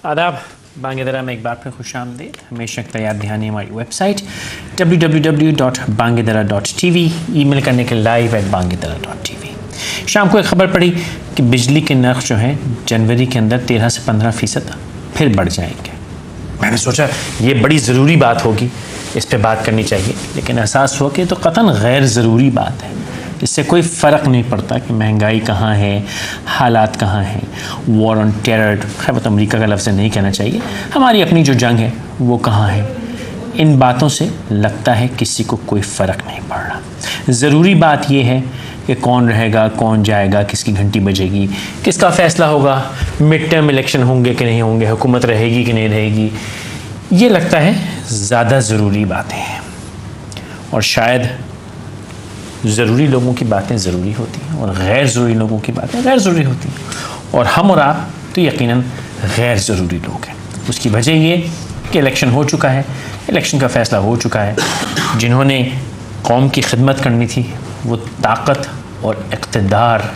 आदाब। बांगेदरा में एक बार फिर खुश आमदीद। हमेशा तैयार ध्यान हमारी वेबसाइट www.bangedara.tv, ईमेल करने के live@bangedara.tv। शाम को एक ख़बर पड़ी कि बिजली के नर्ख जो हैं जनवरी के अंदर 13 से 15% फिर बढ़ जाएंगे। मैंने सोचा ये बड़ी ज़रूरी बात होगी, इस पर बात करनी चाहिए, लेकिन एहसास हुआ कि तो कतन गैर ज़रूरी बात है। इससे कोई फ़र्क नहीं पड़ता कि महंगाई कहाँ है, हालात कहाँ हैं, वॉर ऑन टेरर, खैर वो तो अमरीका का लफ्ज़ नहीं कहना चाहिए, हमारी अपनी जो जंग है वो कहाँ है। इन बातों से लगता है किसी को कोई फ़र्क नहीं पड़ रहा। ज़रूरी बात यह है कि कौन रहेगा, कौन जाएगा, किसकी घंटी बजेगी, किसका फ़ैसला होगा, मिड टर्म इलेक्शन होंगे कि नहीं होंगे, हुकूमत रहेगी कि नहीं रहेगी। ये लगता है ज़्यादा ज़रूरी बातें हैं, और शायद ज़रूरी लोगों की बातें ज़रूरी होती हैं और गैर ज़रूरी लोगों की बातें गैर ज़रूरी होती हैं, और हम और आप तो यकीनन गैर ज़रूरी लोग हैं। उसकी वजह ये कि इलेक्शन हो चुका है, इलेक्शन का फ़ैसला हो चुका है। जिन्होंने कौम की खिदमत करनी थी वो ताकत और इक़्तिदार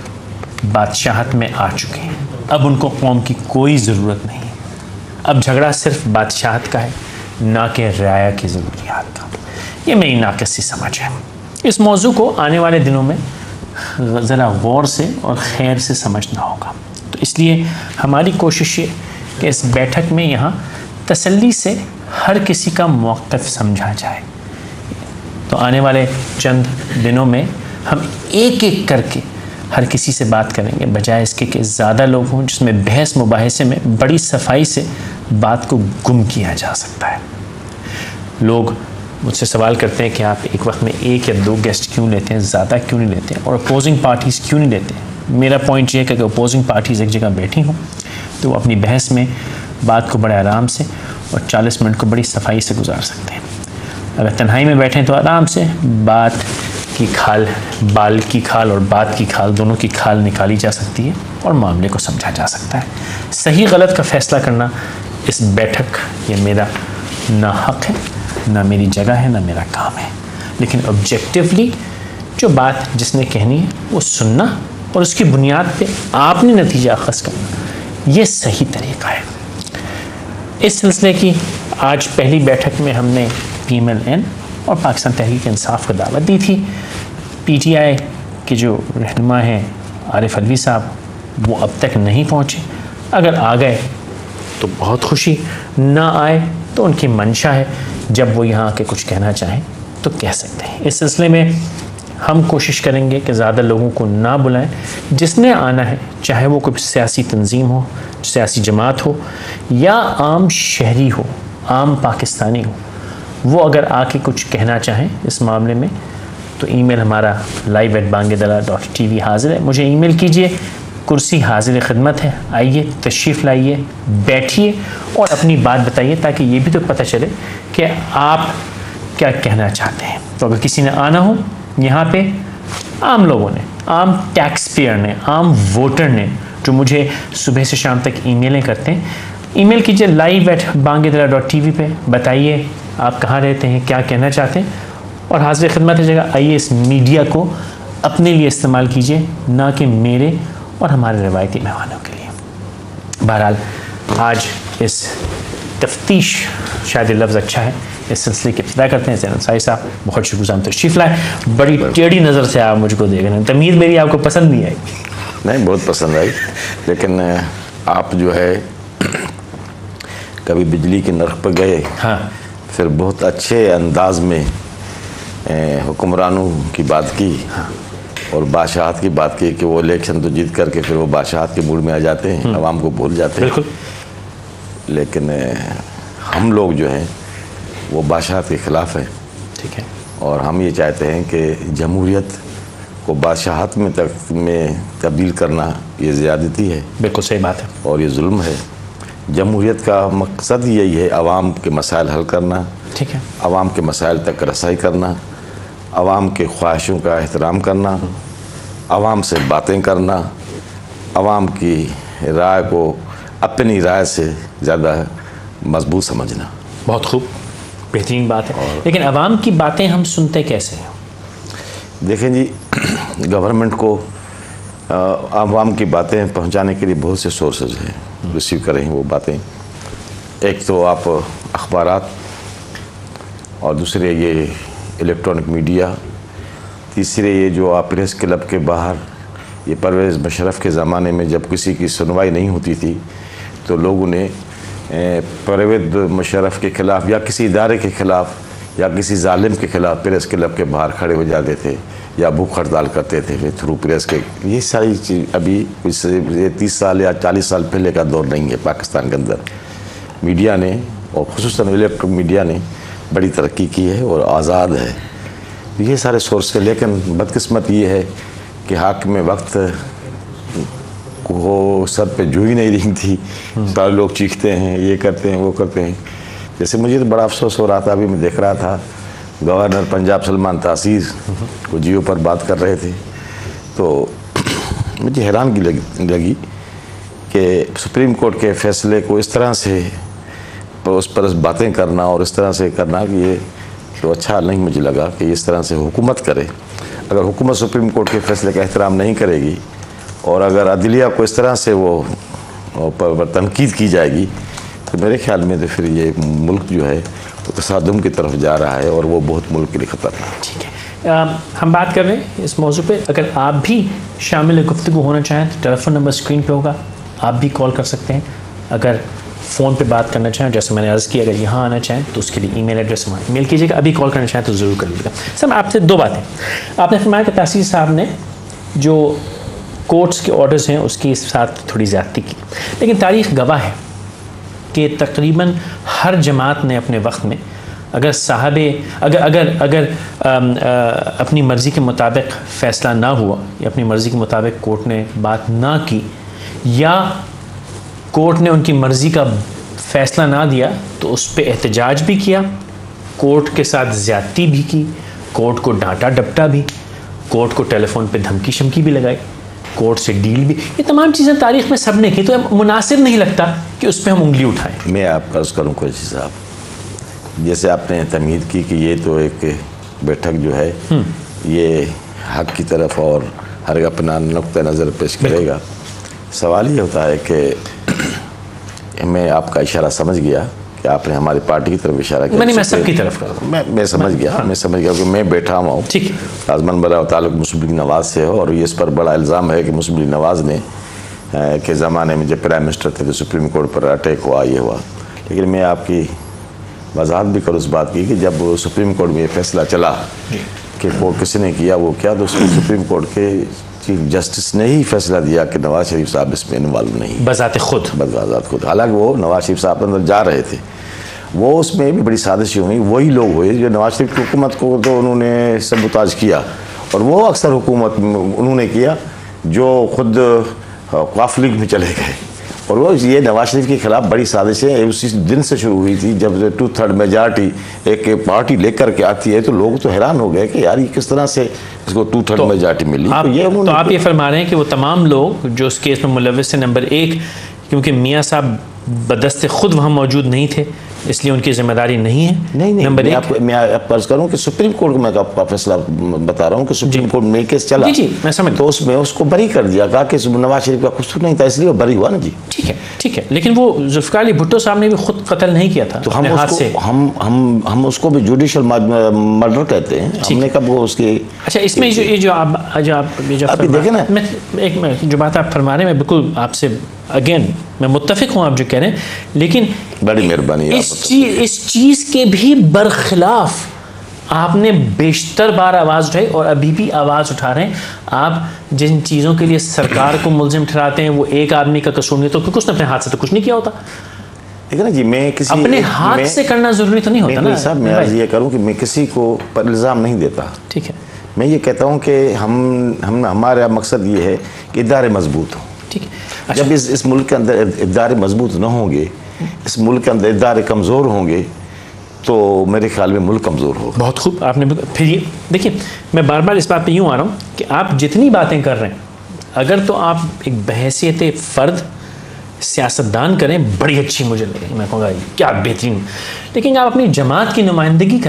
बादशाहत में आ चुके हैं। अब उनको कौम की कोई ज़रूरत नहीं है। अब झगड़ा सिर्फ बादशाहत का है, ना कि राया की ज़रूरियात का। ये मेरी नाक़िसी समझ है। इस मौजू को आने वाले दिनों में ज़रा गौर से और खैर से समझना होगा। तो इसलिए हमारी कोशिश है कि इस बैठक में यहाँ तसल्ली से हर किसी का मौक़िफ़ समझा जाए। तो आने वाले चंद दिनों में हम एक एक करके हर किसी से बात करेंगे, बजाय इसके कि ज़्यादा लोग हों जिसमें बहस मुबाहिसे में बड़ी सफाई से बात को गुम किया जा सकता है। लोग मुझसे सवाल करते हैं कि आप एक वक्त में एक या दो गेस्ट क्यों लेते हैं, ज़्यादा क्यों नहीं लेते हैं, और अपोजिंग पार्टीज़ क्यों नहीं लेते हैं। मेरा पॉइंट ये है कि अपोजिंग पार्टीज़ एक जगह बैठी हों तो वो अपनी बहस में बात को बड़े आराम से और 40 मिनट को बड़ी सफाई से गुजार सकते हैं। अगर तन्हाई में बैठें तो आराम से बात की खाल, बाल की खाल और बात की खाल, दोनों की खाल निकाली जा सकती है और मामले को समझा जा सकता है। सही गलत का फ़ैसला करना इस बैठक ये मेरा ना हक़ है, ना मेरी जगह है, ना मेरा काम है। लेकिन ऑब्जेक्टिवली जो बात जिसने कहनी है वो सुनना और उसकी बुनियाद पे आपने नतीजा अख़ज़ करना, ये सही तरीका है। इस सिलसिले की आज पहली बैठक में हमने PMLN और पाकिस्तान तहरीक इंसाफ को दावत दी थी। PTI के जो रहनुमा हैं आरिफ अलवी साहब, वो अब तक नहीं पहुँचे। अगर आ गए तो बहुत खुशी, ना आए तो उनकी मंशा है, जब वो यहाँ आके कुछ कहना चाहें तो कह सकते हैं। इस सिलसिले में हम कोशिश करेंगे कि ज़्यादा लोगों को ना बुलाएं। जिसने आना है, चाहे वो कोई सियासी तंजीम हो, सियासी जमात हो, या आम शहरी हो, आम पाकिस्तानी हो, वो अगर आके कुछ कहना चाहें इस मामले में तो ईमेल हमारा live@bangedara.tv हाजिर है। मुझे ईमेल कीजिए, कुर्सी हाजिर खिदमत है। आइए, तशरीफ़ लाइए, बैठिए और अपनी बात बताइए, ताकि ये भी तो पता चले कि आप क्या कहना चाहते हैं। तो अगर किसी ने आना हो यहाँ पे, आम लोगों ने, आम टैक्स पेयर ने, आम वोटर ने, जो मुझे सुबह से शाम तक ईमेलें करते हैं, ईमेल कीजिए live@bangedara.tv पे। बताइए आप कहाँ रहते हैं, क्या कहना चाहते हैं, और हाजिर खिदमत है जगह। आइए, इस मीडिया को अपने लिए इस्तेमाल कीजिए, ना कि मेरे और हमारे रवायती मेहमानों के लिए। बहरहाल आज इस तफ्तीश, शायद लफ्ज़ अच्छा है, इस सिलसिले की इब्तिदा करते हैं। ज़ैन अंसारी साहब, बहुत शुक्रगुज़ार, तशरीफ़ लाए। बड़ी टेढ़ी नज़र से आप मुझको देख रहे हैं, तमीज़ मेरी आपको पसंद नहीं आई। नहीं, बहुत पसंद आई, लेकिन आप जो है कभी बिजली के नर्ख पर गए, हाँ, फिर बहुत अच्छे अंदाज में हुक्मरानों की बात की, हाँ, और बादशाहत की बात की कि वो इलेक्शन तो जीत करके फिर वो बादशाहत के मूड में आ जाते हैं, अवाम को भूल जाते हैं। बिल्कुल। लेकिन हम लोग जो हैं वो बादशाहत के ख़िलाफ़ हैं। ठीक है। और हम ये चाहते हैं कि जमहूरियत को बादशाहत में तब्दील करना ये ज़्यादती है। बिल्कुल सही बात है, और ये जुल्म है। जमहूरियत का मकसद यही है आवाम के मसाइल हल करना, ठीक है, आवाम के मसाइल तक रसाई करना, आवाम के ख्वाहिशों का एहतराम करना, आवाम से बातें करना, आवाम की राय को अपनी राय से ज़्यादा मजबूत समझना। बहुत खूब, बेहतरीन बात है। लेकिन आवाम की बातें हम सुनते कैसे हैं? देखें जी, गवर्नमेंट को आवाम की बातें पहुंचाने के लिए बहुत से सोर्सेज हैं, रिसीव कर रहे हैं वो बातें। एक तो आप अखबारात और दूसरे ये इलेक्ट्रॉनिक मीडिया, तीसरे ये जो आप प्रेस क्लब के बाहर, ये परवेज़ मुशर्रफ के ज़माने में जब किसी की सुनवाई नहीं होती थी तो लोगों ने परवेज़ मुशर्रफ के ख़िलाफ़ या किसी इदारे के ख़िलाफ़ या किसी जालिम के ख़िलाफ़ प्रेस क्लब के बाहर खड़े हो जाते थे या भूख हड़ताल करते थे थ्रू प्रेस के। ये सारी चीज़ अभी कुछ 30 साल या 40 साल पहले का दौर नहीं है। पाकिस्तान के अंदर मीडिया ने और ख़ुसूसन इलेक्ट्रॉनिक मीडिया ने बड़ी तरक्की की है और आज़ाद है। ये सारे सोर्स है, लेकिन बदकिस्मत ये है कि हाकिम वक्त को सर पे जू ही नहीं रही थी। सारे लोग चीखते हैं, ये करते हैं, वो करते हैं। जैसे मुझे तो बड़ा अफसोस हो रहा था, अभी मैं देख रहा था गवर्नर पंजाब सलमान तासीर को जियो पर बात कर रहे थे तो मुझे हैरानगी लगी कि सुप्रीम कोर्ट के फैसले को इस तरह से उस पर बातें करना और इस तरह से करना कि ये तो अच्छा नहीं मुझे लगा कि इस तरह से हुकूमत करे। अगर हुकूमत सुप्रीम कोर्ट के फैसले का एहतराम नहीं करेगी और अगर अदलिया को इस तरह से वो पर तनकीद की जाएगी तो मेरे ख्याल में तो फिर ये मुल्क जो है तो तसादुम की तरफ जा रहा है और वो बहुत मुल्क के लिए ख़तरनाक है। ठीक है, हम बात कर रहे हैं इस मौजू पे। अगर आप भी शामिल गुफ्तगू होना चाहें तो टेलीफोन नंबर स्क्रीन पे होगा, आप भी कॉल कर सकते हैं। अगर फ़ोन पे बात करना चाहें, जैसे मैंने अर्ज़ किया, अगर यहाँ आना चाहें तो उसके लिए ईमेल एड्रेस हमारा ईमेल कीजिएगा। अभी कॉल करना चाहें तो ज़रूर कर लीजिएगा। सर, आपसे दो बातें। आपने फरमाया कि तासीर साहब ने जो कोर्ट्स के ऑर्डर्स हैं उसके साथ थोड़ी ज़्यादती की, लेकिन तारीख़ गवाह है कि तकरीबन हर जमात ने अपने वक्त में अगर साहबे अगर अपनी मर्ज़ी के मुताबिक फ़ैसला ना हुआ या अपनी मर्ज़ी के मुताबिक कोर्ट ने बात ना की या कोर्ट ने उनकी मर्ज़ी का फ़ैसला ना दिया तो उस पर एहतजाज भी किया, कोर्ट के साथ ज़्यादती भी की, कोर्ट को डांटा डपटा भी, कोर्ट को टेलीफोन पे धमकी शमकी भी लगाई, कोर्ट से डील भी। ये तमाम चीज़ें तारीख़ में सब ने की, तो मुनासिब नहीं लगता कि उस पर हम उंगली उठाएं। मैं आपका अर्ज़ करूँ कुछ साहब, जैसे आपने तमीद की कि ये तो एक बैठक जो है ये हक़ की तरफ और हर अपना नुक्ता नज़र पेश करेगा। सवाल ये होता है कि मैं आपका इशारा समझ गया कि आपने हमारी पार्टी की तरफ इशारा किया। मैं सबकी तरफ कर रहा हूँ। मैं समझ गया। मैं समझ गया कि मैं बैठा हुआ हूँ। ठीक है। आज़मान बरा ताल्लुक़ मुस्लिम लीग नवाज़ से हो और ये इस पर बड़ा इल्ज़ाम है कि मुस्लिम लीग नवाज़ ने के ज़माने में जब प्राइम मिनिस्टर थे तो सुप्रीम कोर्ट पर अटैक हुआ, ये हुआ। लेकिन मैं आपकी वजाहत भी करूँ इस बात की कि जब सुप्रीम कोर्ट में ये फैसला चला कि वो किसने किया वो क्या, तो सुप्रीम कोर्ट के चीफ जस्टिस ने ही फैसला दिया कि नवाज शरीफ साहब इसमें इन्वॉल्व नहीं, बज़ात खुद। हालांकि वो नवाज शरीफ साहब अंदर जा रहे थे, वो उसमें भी बड़ी साजिशें हुई। वही लोग हुए जो नवाज शरीफ की हुकूमत को तो उन्होंने सबूताज किया और वो अक्सर हुकूमत उन्होंने किया जो खुद काफ लीग में चले गए। और वो ये नवाज शरीफ के खिलाफ बड़ी साजिशें उसी दिन से शुरू हुई थी जब 2/3 मेजॉरिटी एक पार्टी लेकर के आती है तो लोग तो हैरान हो गए कि यार ये किस तरह से इसको 2/3 मेजॉरिटी मिली। तो आप ये फरमा रहे हैं कि वो तमाम लोग जो उस केस में मुलव्विस है, नंबर 1 क्योंकि मियाँ साहब बदस्ते खुद वहाँ मौजूद नहीं थे इसलिए उनकी जिम्मेदारी नहीं है। नहीं नंबर 1 मैं आपको अर्ज करूँ कि सुप्रीम कोर्ट को मैं आपका फैसला बता रहा हूँ कि सुप्रीम कोर्ट में केस चला जी मैं समझ, तो उसमें उसको बरी कर दिया, कहा कि नवाज शरीफ का कसूर नहीं था इसलिए वो बरी हुआ ना जी। ठीक है, लेकिन वो जुल्फ़िकार अली भुट्टो साहब ने भी खुद कत्ल नहीं किया था, तो हम उसको भी जुडिशल मर्डर कहते हैं। हमने कब वो उसकी अच्छा इसमें ये जो आप देखें ना, एक जो बात आप फरमा रहे हैं मैं बिल्कुल आपसे अगेन मैं मुत्तफिक हूँ आप जो कह रहे हैं, लेकिन बड़ी मेहरबानी इस चीज़ के भी बरखिलाफ आपने बेशतर बार आवाज़ उठाई और अभी भी आवाज़ उठा रहे हैं। आप जिन चीज़ों के लिए सरकार को मुल्ज़िम ठहराते हैं वो एक आदमी का कसूर नहीं, तो क्योंकि उसने अपने हाथ से तो कुछ नहीं किया होता। देखिए ना जी, मैं किसी अपने हाथ से करना ज़रूरी तो नहीं होता ना साहब। मैं ये करूँ कि मैं किसी को पर इल्ज़ाम नहीं देता। ठीक है, मैं ये कहता हूँ कि हमारा मकसद ये है कि इदारे मजबूत हों। ठीक है, अच्छा। जब इस मुल्क के अंदर इदारे मजबूत न होंगे, इस मुल्क के अंदर इदारे कमज़ोर होंगे तो मेरे ख्याल में मुल्क कमज़ोर होगा। बहुत खूब आपने फिर ये देखिए, मैं बार बार इस बात पे यूँ आ रहा हूँ कि आप जितनी बातें कर रहे हैं अगर तो आप एक बहैसियत फ़र्द सियासतदान करें बड़ी अच्छी मुझे लगे, मैं कहूँगा क्या बेहतरीन, लेकिन आप अपनी जमात की नुमाइंदगी करें